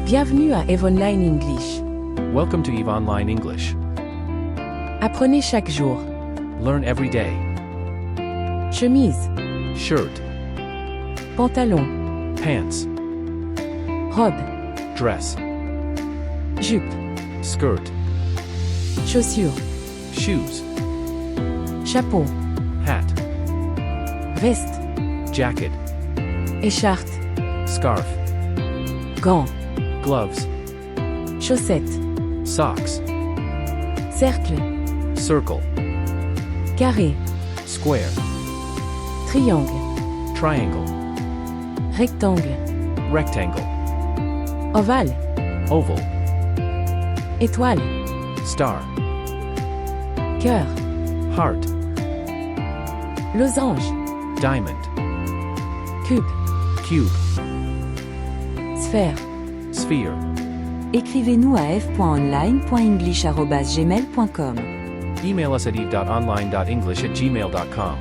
Bienvenue à EVE Online English. Welcome to EVE Online English. Apprenez chaque jour. Learn every day. Chemise, Shirt, pantalon, pants, robe, dress, jupe, skirt, chaussures, shoes, chapeau, hat, veste, jacket, écharpe, scarf, gants, gloves, chaussettes, socks, cercle, circle, carré, square, triangle, triangle, rectangle, rectangle, ovale, oval, étoile, star, cœur, heart, losange, diamond, cube, cube, sphère. sphere. Écrivez-nous à f.online.english@gmail.com. Email us at eve.online.english@gmail.com.